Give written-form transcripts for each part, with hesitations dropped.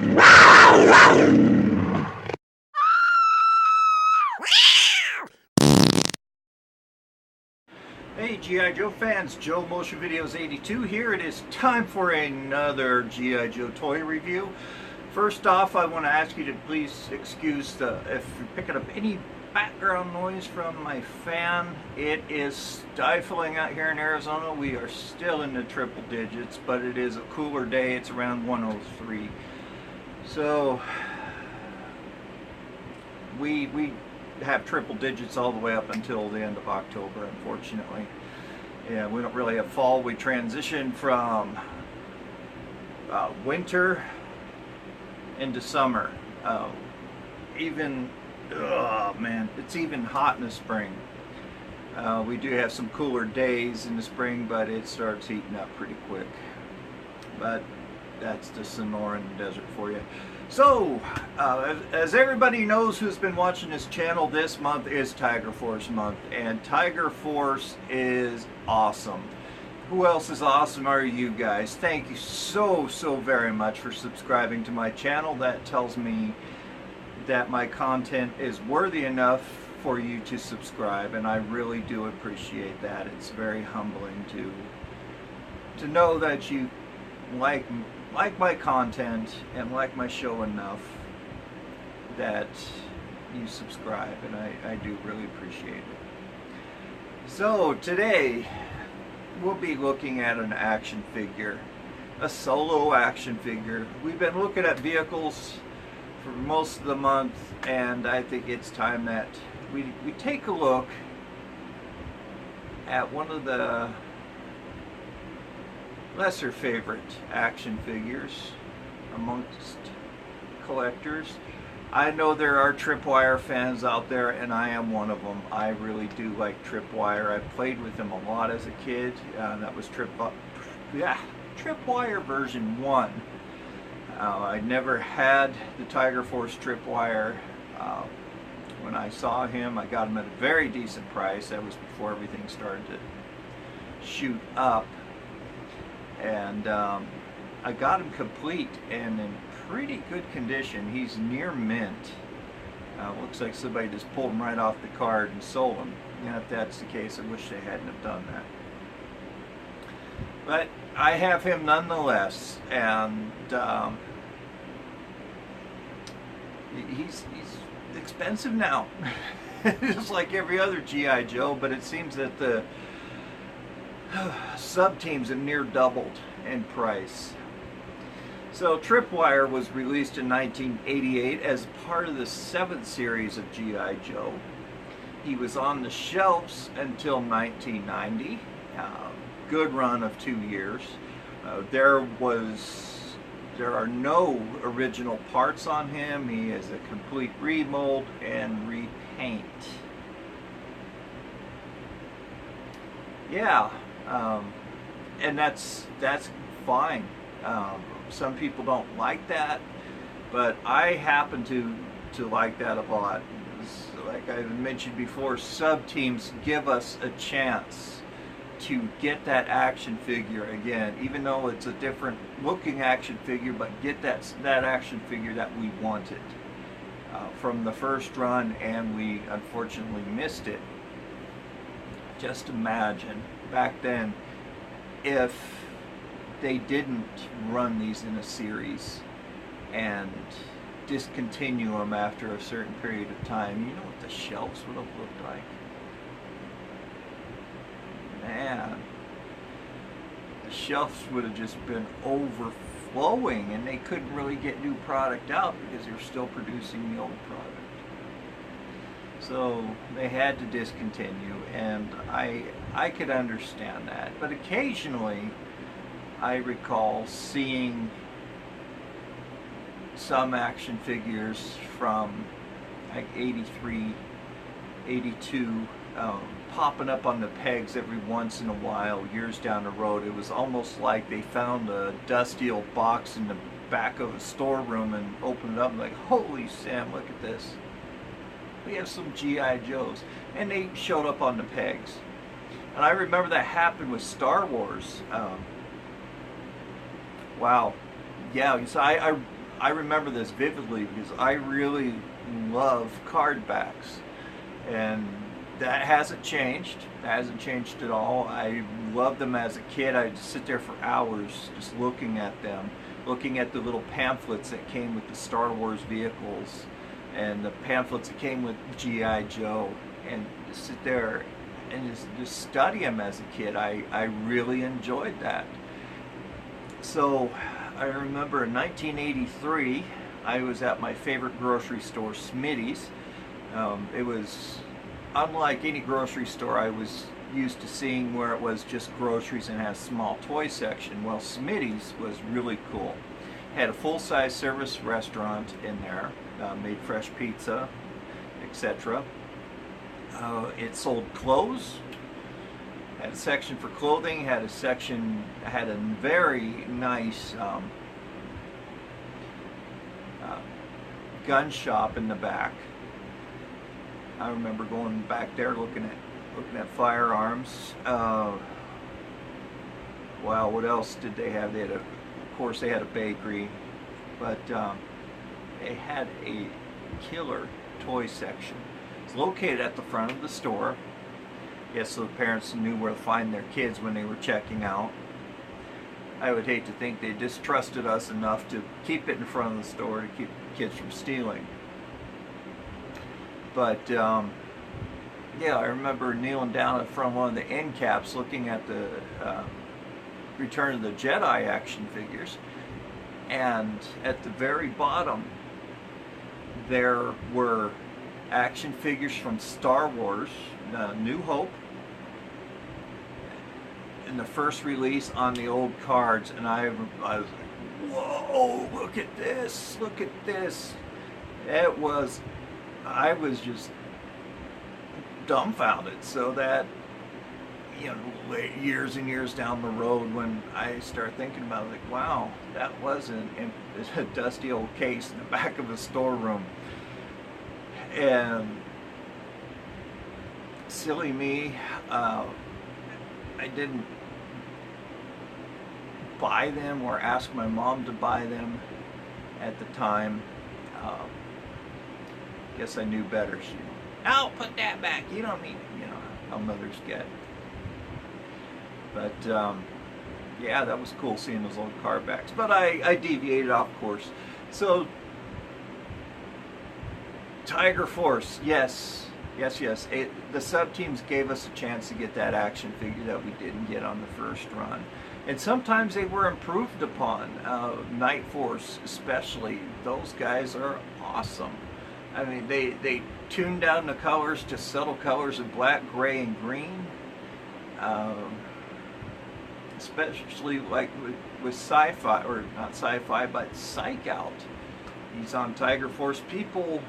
Hey G.I. Joe fans, Joe Motion Videos 82 here. It is time for another G.I. Joe toy review. First off, I want to ask you to please excuse if you're picking up any background noise from my fan. It is stifling out here in Arizona. We are still in the triple digits, but it is a cooler day. It's around 103. So we have triple digits all the way up until the end of October, unfortunately. Yeah, we don't really have fall. We transition from winter into summer. Oh man, it's even hot in the spring. We do have some cooler days in the spring, but it starts heating up pretty quick. But that's the Sonoran Desert for you. So, as everybody knows who's been watching this channel, this month is Tiger Force month, and Tiger Force is awesome. Who else is awesome are you guys? Thank you so very much for subscribing to my channel. That tells me that my content is worthy enough for you to subscribe, and I really do appreciate that. It's very humbling to know that you like my content and like my show enough that you subscribe, and I do really appreciate it. So today we'll be looking at an action figure, a solo action figure. We've been looking at vehicles for most of the month, and I think it's time that we take a look at one of the lesser favorite action figures amongst collectors. I know there are Tripwire fans out there, and I am one of them. I really do like Tripwire. I played with them a lot as a kid. That was Tripwire version 1. I never had the Tiger Force Tripwire. When I saw him, I got him at a very decent price. That was before everything started to shoot up. And I got him complete and in pretty good condition. He's near mint. Looks like somebody just pulled him right off the card and sold him. And if that's the case, I wish they hadn't have done that. But I have him nonetheless, and he's expensive now. Just like every other G.I. Joe, but it seems that the sub-teams have near doubled in price. So Tripwire was released in 1988 as part of the 7th series of G.I. Joe. He was on the shelves until 1990. Good run of 2 years. There are no original parts on him. He is a complete remold and repaint. Yeah. And that's fine. Some people don't like that, but I happen to like that a lot. Like I mentioned before, sub-teams give us a chance to get that action figure again, even though it's a different looking action figure, but get that action figure that we wanted from the first run, and we unfortunately missed it. Just imagine back then if they didn't run these in a series and discontinue them after a certain period of time. You know what the shelves would have looked like? Man, the shelves would have just been overflowing, and they couldn't really get new product out because they're still producing the old product. So they had to discontinue, and I could understand that. But occasionally I recall seeing some action figures from like 83, 82 popping up on the pegs every once in a while years down the road. It was almost like they found a dusty old box in the back of a storeroom and opened it up and like, holy Sam, look at this. We have some G.I. Joes. And they showed up on the pegs. And I remember that happened with Star Wars. Wow. Yeah, so I I remember this vividly because I really love card backs, and that hasn't changed. That hasn't changed at all. I loved them as a kid. I would just sit there for hours just looking at them, looking at the little pamphlets that came with the Star Wars vehicles and the pamphlets that came with G.I. Joe, and just sit there and just study them as a kid. I really enjoyed that. So I remember in 1983, I was at my favorite grocery store, Smitty's. It was unlike any grocery store I was used to seeing, where it was just groceries and had a small toy section. Well, Smitty's was really cool. Had a full-size service restaurant in there, made fresh pizza, etc. It sold clothes, had a section for clothing, had a very nice gun shop in the back. I remember going back there looking at firearms. Wow, what else did they have? Of course, they had a bakery, but they had a killer toy section. It's located at the front of the store. Yes, so the parents knew where to find their kids when they were checking out. I would hate to think they distrusted us enough to keep it in front of the store to keep kids from stealing. But yeah, I remember kneeling down in front of one of the end caps looking at the Return of the Jedi action figures, and at the very bottom there were action figures from Star Wars, New Hope, in the first release on the old cards, and I was like, whoa, look at this, look at this. I was just dumbfounded. So that, you know, years and years down the road, when I start thinking about it, like, wow, that was a dusty old case in the back of a storeroom. And silly me, I didn't buy them or ask my mom to buy them at the time. Guess I knew better. She, "Oh, put that back. You don't need it." You know how mothers get. But yeah, that was cool seeing those old card backs. But I deviated off course. So Tiger Force, yes. The sub-teams gave us a chance to get that action figure that we didn't get on the first run. And sometimes they were improved upon. Night Force especially, those guys are awesome. I mean, they tuned down the colors to subtle colors of black, gray, and green. Especially like with sci-fi, or not sci-fi, but Psych Out. He's on Tiger Force. People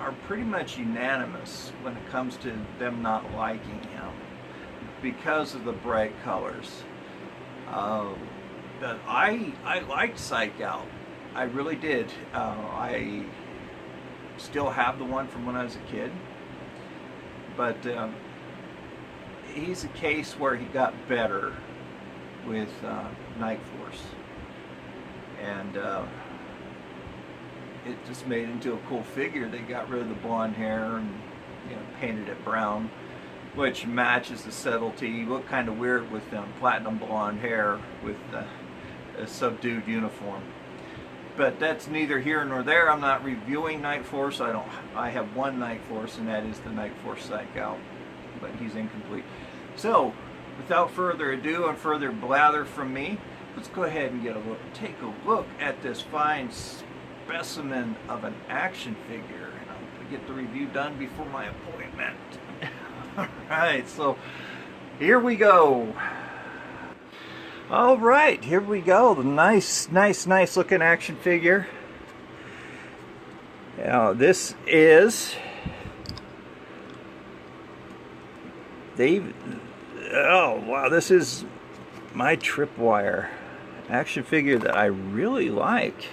are pretty much unanimous when it comes to them not liking him because of the bright colors. But I liked Psych Out. I really did. I still have the one from when I was a kid, but he's a case where he got better with Night Force, and it just made it into a cool figure. They got rid of the blonde hair and, you know, painted it brown, which matches the subtlety. You look kind of weird with platinum blonde hair with a subdued uniform. But that's neither here nor there. I'm not reviewing Night Force. I have one Night Force, and that is the Night Force Psych Out, but he's incomplete. So, without further ado and further blather from me, let's go ahead and take a look at this fine specimen of an action figure, and I'm going to get the review done before my appointment. Alright, so here we go. Alright, here we go. The nice looking action figure. Now, this is oh wow, this is my Tripwire action figure that I really like.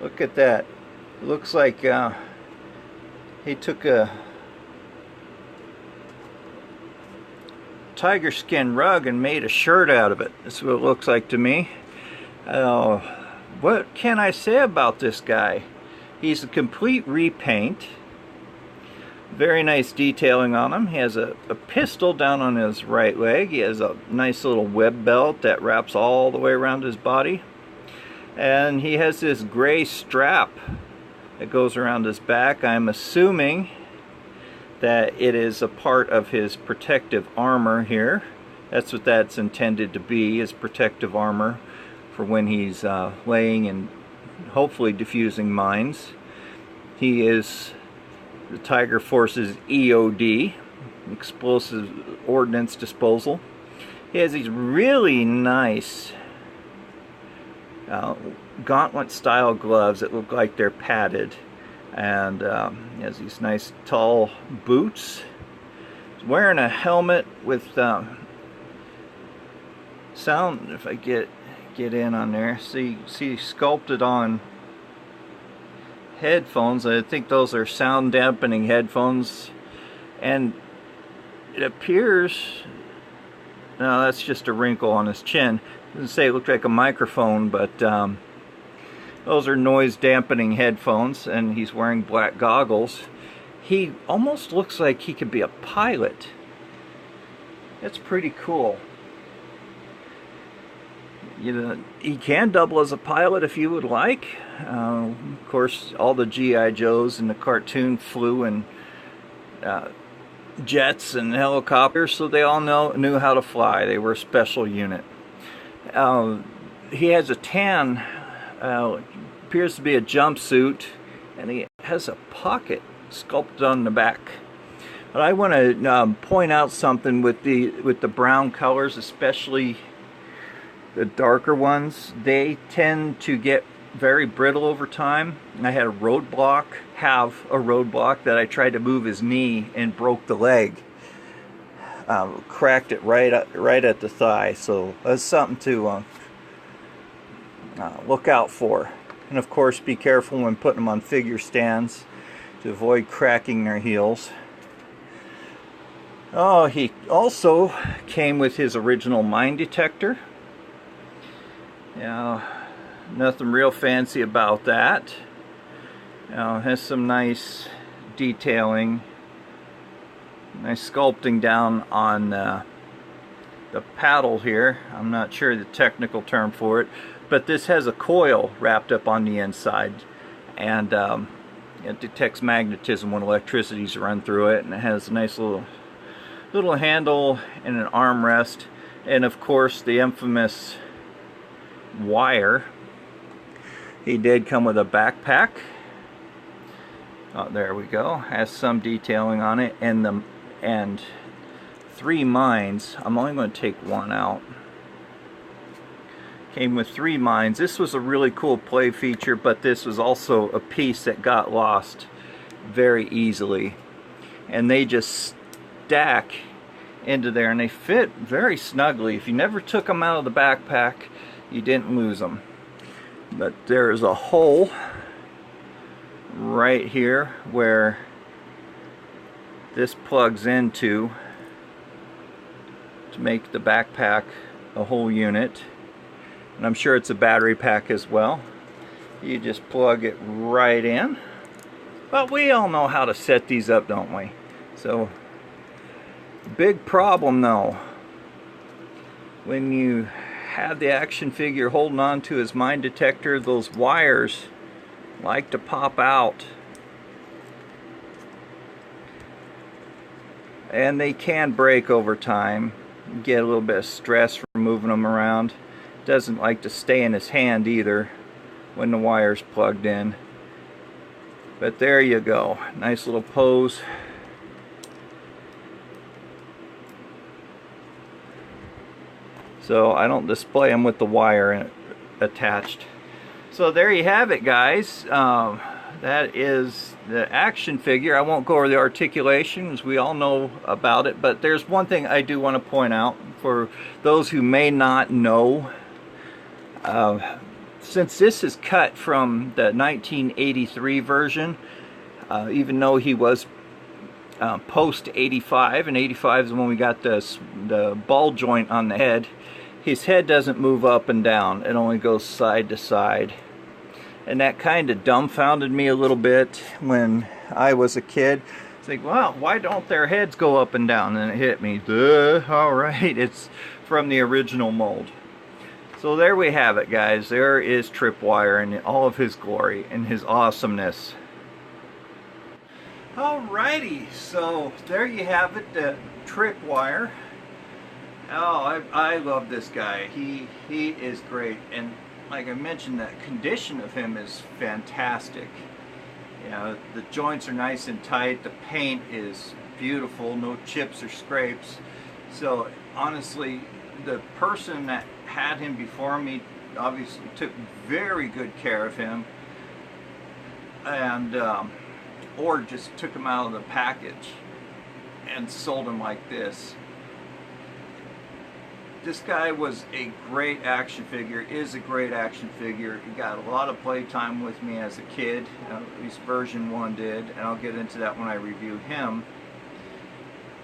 Look at that. It looks like he took a tiger skin rug and made a shirt out of it. That's what it looks like to me. Uh, what can I say about this guy? He's a complete repaint. Very nice detailing on him. He has a pistol down on his right leg. He has a nice little web belt that wraps all the way around his body. And he has this gray strap that goes around his back. I'm assuming that it is a part of his protective armor here. That's what that's intended to be, is protective armor for when he's laying and hopefully defusing mines. He is the Tiger Force's EOD, Explosive Ordnance Disposal. He has these really nice gauntlet style gloves that look like they're padded, and he has these nice tall boots. He's wearing a helmet with sound, if I get in on there, see sculpted on headphones. I think those are sound dampening headphones, and it appears, no, that's just a wrinkle on his chin. Doesn't say it looked like a microphone, but those are noise dampening headphones, and he's wearing black goggles. He almost looks like he could be a pilot. That's pretty cool. You know, he can double as a pilot if you would like. Of course, all the G.I. Joes in the cartoon flew in jets and helicopters, so they all knew how to fly. They were a special unit. He has a tan, appears to be a jumpsuit, and he has a pocket sculpted on the back. But I want to point out something with the brown colors, especially the darker ones. They tend to get very brittle over time. I had a roadblock that I tried to move his knee and broke the leg. Cracked it right at the thigh, so that's something to look out for. And of course, be careful when putting them on figure stands to avoid cracking their heels. Oh, he also came with his original mine detector. Nothing real fancy about that. Has some nice detailing, nice sculpting down on the paddle here. I'm not sure the technical term for it, but this has a coil wrapped up on the inside, and it detects magnetism when electricity's run through it, and it has a nice little handle and an armrest, and of course the infamous wire. He did come with a backpack. Oh, there we go. Has some detailing on it, and 3 mines. I'm only going to take one out. Came with 3 mines. This was a really cool play feature, but this was also a piece that got lost very easily, and they just stack into there, and they fit very snugly. If you never took them out of the backpack, you didn't lose them. But there is a hole right here where this plugs into to make the backpack a whole unit, and I'm sure it's a battery pack as well. You just plug it right in. But we all know how to set these up, don't we? So, big problem though, when you have the action figure holding on to his mine detector, those wires like to pop out, and they can break over time. You get a little bit of stress from moving them around. Doesn't like to stay in his hand either when the wire's plugged in. But there you go, nice little pose. So I don't display them with the wire attached. So there you have it, guys. That is the action figure. I won't go over the articulations. We all know about it. But there's one thing I do want to point out for those who may not know. Since this is cut from the 1983 version, even though he was post 85, and 85 is when we got the ball joint on the head, his head doesn't move up and down, it only goes side to side. And that kind of dumbfounded me a little bit when I was a kid. It's like, wow, why don't their heads go up and down? And it hit me, duh, all right, it's from the original mold. So there we have it, guys. There is Tripwire in all of his glory and his awesomeness. Alrighty, so there you have it, the Tripwire. Oh, I love this guy. He is great, and like I mentioned, the condition of him is fantastic. You know, the joints are nice and tight. The paint is beautiful, no chips or scrapes. So honestly, the person that had him before me obviously took very good care of him, and or just took him out of the package and sold him like this. This guy was a great action figure, is a great action figure. He got a lot of playtime with me as a kid, at least version 1 did, and I'll get into that when I review him.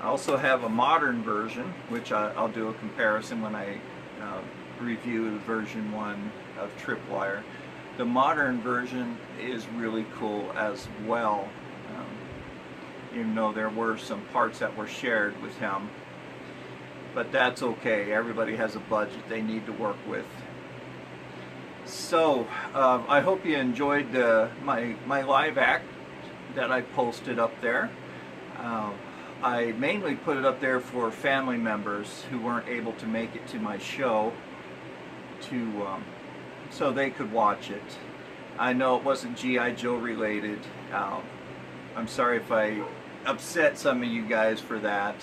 I also have a modern version, which I'll do a comparison when I review version 1 of Tripwire. The modern version is really cool as well, even though there were some parts that were shared with him. But that's okay. Everybody has a budget they need to work with. So I hope you enjoyed my live act that I posted up there. I mainly put it up there for family members who weren't able to make it to my show, so they could watch it. I know it wasn't G.I. Joe related. I'm sorry if I upset some of you guys for that.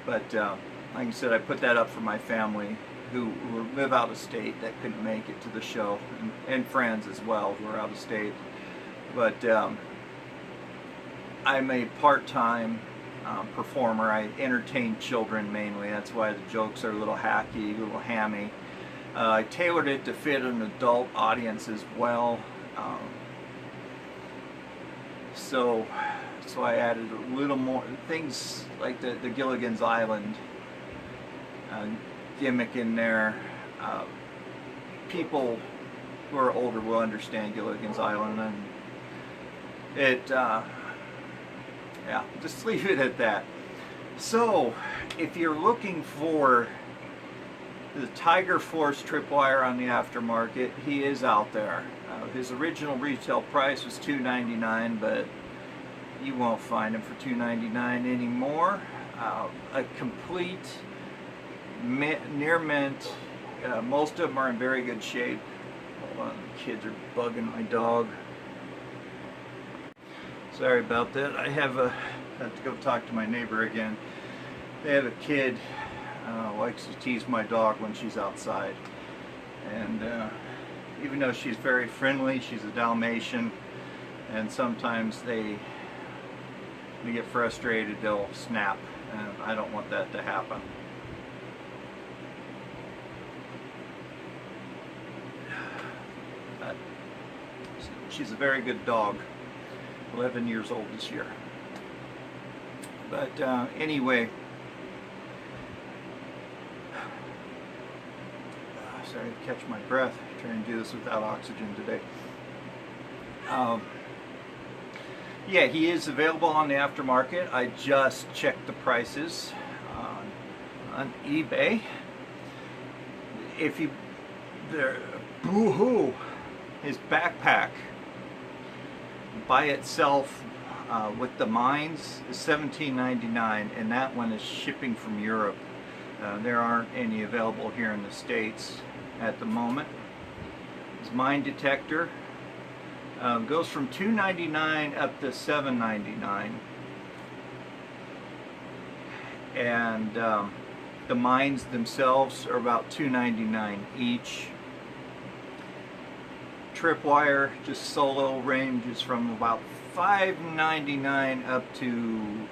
But like I said, I put that up for my family who live out of state that couldn't make it to the show, and friends as well who are out of state. But I'm a part-time performer. I entertain children mainly. That's why the jokes are a little hacky, a little hammy. I tailored it to fit an adult audience as well. So I added a little more things like the Gilligan's Island gimmick in there. People who are older will understand Gilligan's Island, and it yeah, just leave it at that. So if you're looking for the Tiger Force Tripwire on the aftermarket, he is out there. His original retail price was $2.99, but you won't find him for $2.99 anymore. A complete near mint. Most of them are in very good shape. Hold on, the kids are bugging my dog. Sorry about that. I have to go talk to my neighbor again. They have a kid likes to tease my dog when she's outside, and even though she's very friendly, she's a Dalmatian, and sometimes they get frustrated, they'll snap, and I don't want that to happen. She's a very good dog, 11 years old this year. But anyway, sorry to catch my breath, trying to do this without oxygen today. Yeah, he is available on the aftermarket. I just checked the prices on eBay. If you, boo-hoo, his backpack by itself with the mines is $17.99, and that one is shipping from Europe. There aren't any available here in the States at the moment. His mine detector goes from $2.99 up to $7.99, and the mines themselves are about $2.99 each. Tripwire just solo ranges from about $5.99 up to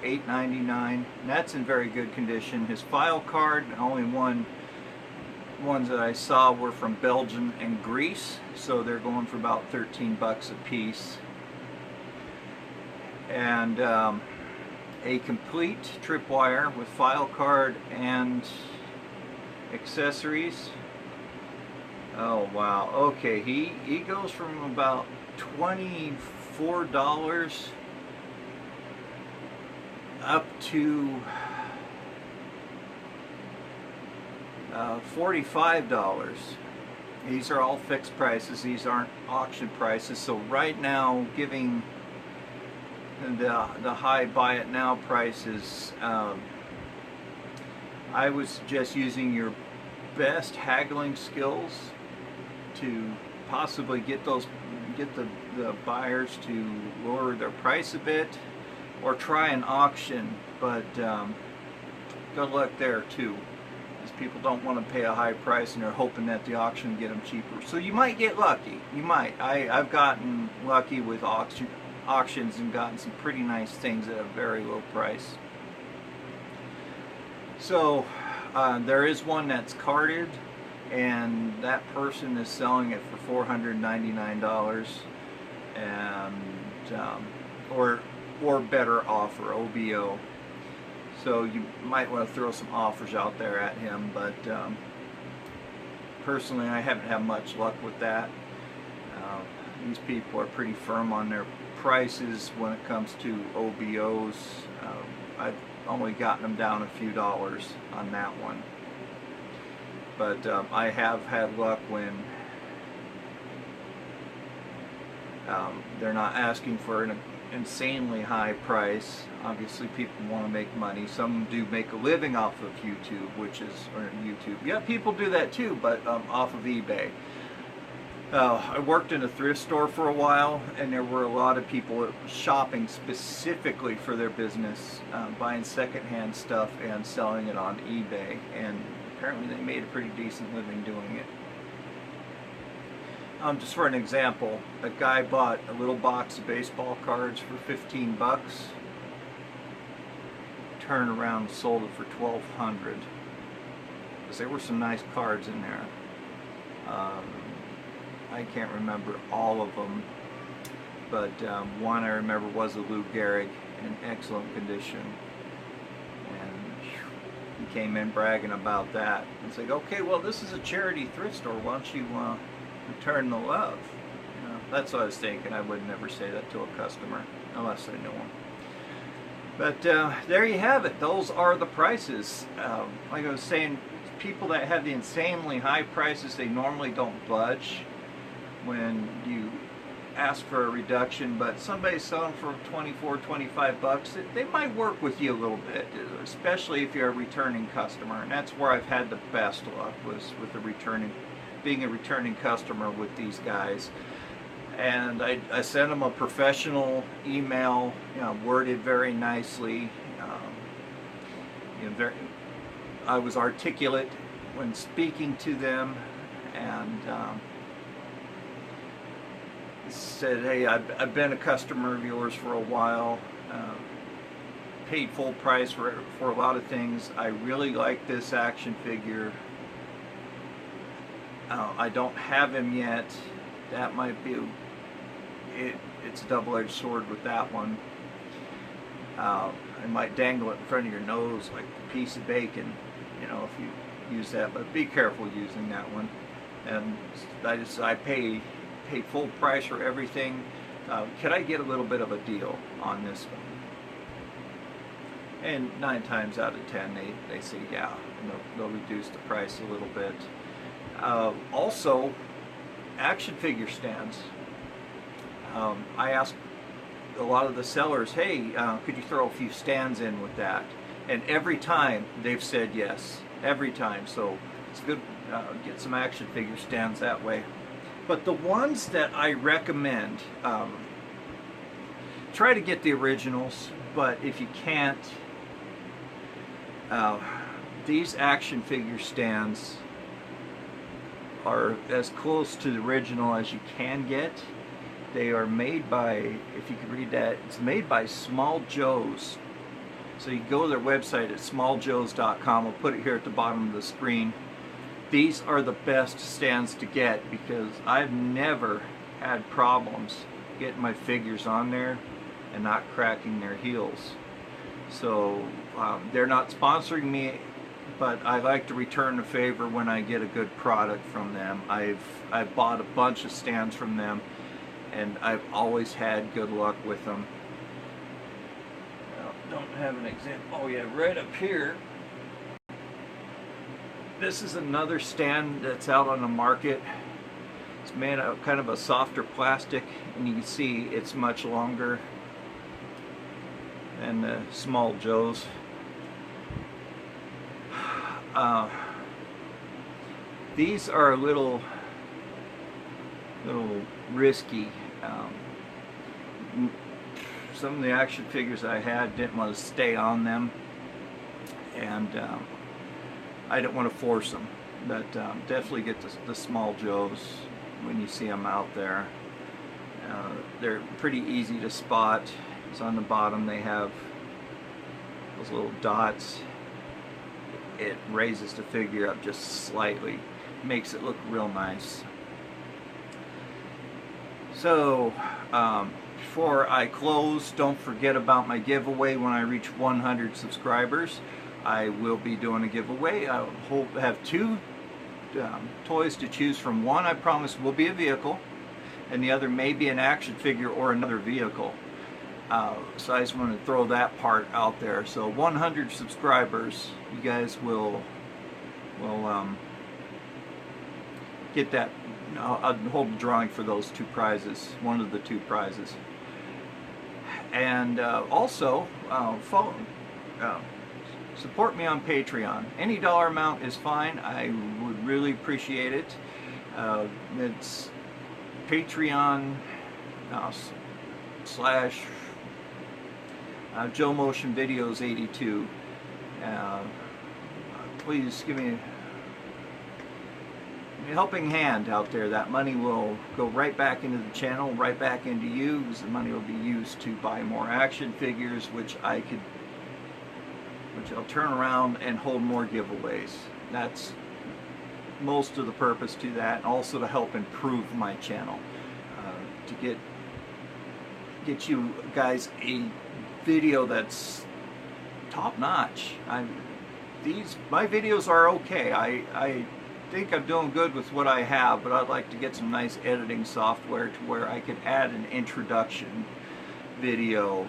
$8.99, and that's in very good condition. His file card, only ones that I saw were from Belgium and Greece, so they're going for about 13 bucks a piece. And a complete Tripwire with file card and accessories. Oh wow, okay, he goes from about $24 up to $45. These are all fixed prices, these aren't auction prices. So right now, giving the high buy it now prices, I would suggest using your best haggling skills to possibly get the buyers to lower their price a bit, or try an auction. But good luck there too, because people don't want to pay a high price and they're hoping that the auction will get them cheaper. So you might get lucky. You might. I've gotten lucky with auctions and gotten some pretty nice things at a very low price. So there is one that's carded, and that person is selling it for $499, and or better offer, OBO. So you might want to throw some offers out there at him, but personally I haven't had much luck with that. These people are pretty firm on their prices when it comes to OBOs. I've only gotten them down a few dollars on that one, but I have had luck when they're not asking for an insanely high price. Obviously people want to make money. Some do make a living off of YouTube, yeah, people do that too, but off of eBay. I worked in a thrift store for a while, and there were a lot of people shopping specifically for their business, buying secondhand stuff and selling it on eBay, and apparently they made a pretty decent living doing it. Just for an example, a guy bought a little box of baseball cards for 15 bucks, turned around and sold it for $1,200, because there were some nice cards in there. I can't remember all of them, but one I remember was a Lou Gehrig in excellent condition, and he came in bragging about that. It's like, okay, well, this is a charity thrift store, why don't you return the love? You know, that's what I was thinking. I would never say that to a customer unless I knew them. But there you have it. Those are the prices. Like I was saying, people that have the insanely high prices, they normally don't budge when you ask for a reduction, but somebody's selling for 24, 25 bucks, they might work with you a little bit, especially if you're a returning customer. And that's where I've had the best luck, was with being a returning customer with these guys. And I sent them a professional email, worded very nicely. I was articulate when speaking to them, and said, hey, I've been a customer of yours for a while, paid full price for a lot of things. I really like this action figure. I don't have him yet. That might be it's a double-edged sword with that one. It might dangle it in front of your nose like a piece of bacon, if you use that, but be careful using that one. And I paid full price for everything. Could I get a little bit of a deal on this one? And 9 times out of 10 they say yeah, they'll reduce the price a little bit. Also, action figure stands. I asked a lot of the sellers, hey, could you throw a few stands in with that? And every time they've said yes, every time. So it's good, get some action figure stands that way. But the ones that I recommend, try to get the originals, but if you can't, these action figure stands are as close to the original as you can get. They are made by, if you can read that, it's made by Small Joe's. So you go to their website at smalljoes.com. I'll put it here at the bottom of the screen. These are the best stands to get, because I've never had problems getting my figures on there and not cracking their heels. So they're not sponsoring me but I like to return the favor when I get a good product from them. I've bought a bunch of stands from them, and I've always had good luck with them. Don't have an example. Oh yeah, right up here. This is another stand that's out on the market. It's made out of kind of a softer plastic, and you can see it's much longer than the Small Joe's. These are a little risky. Some of the action figures I had didn't want to stay on them, and I didn't want to force them, but definitely get the Small Joes when you see them out there. They're pretty easy to spot. It's on the bottom, they have those little dots. It raises the figure up just slightly, makes it look real nice. So before I close, don't forget about my giveaway. When I reach 100 subscribers, I will be doing a giveaway. I hope to have 2 toys to choose from. One, I promise, will be a vehicle, and the other may be an action figure or another vehicle. So I just want to throw that part out there. So 100 subscribers, you guys will get that. I'll hold a drawing for those 2 prizes, one of the 2 prizes. And also, support me on Patreon. Any dollar amount is fine. I would really appreciate it. It's Patreon slash Joe Motion Videos 82. Please give me a helping hand out there. That money will go right back into the channel, right back into you, because the money will be used to buy more action figures, which I'll turn around and hold more giveaways. That's most of the purpose to that, and also to help improve my channel, to get you guys a video that's top notch. My videos are okay. I think I'm doing good with what I have, but I'd like to get some nice editing software to where I could add an introduction video,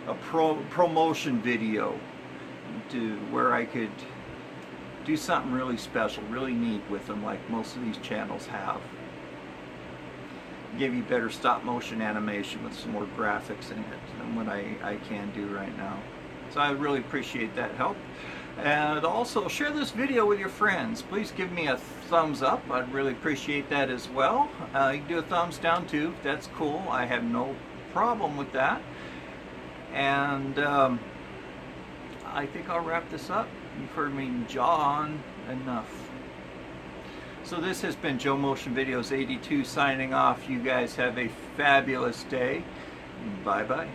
a promotion video, to where I could do something really special, really neat with them, like most of these channels have. Give you better stop motion animation with some more graphics in it than what I can do right now. So I really appreciate that help. And also share this video with your friends. Please give me a thumbs up. I'd really appreciate that as well. You can do a thumbs down too. That's cool. I have no problem with that. And I think I'll wrap this up. You've heard me jaw on enough. So this has been Joe Motion Videos 82 signing off. You guys have a fabulous day. Bye bye.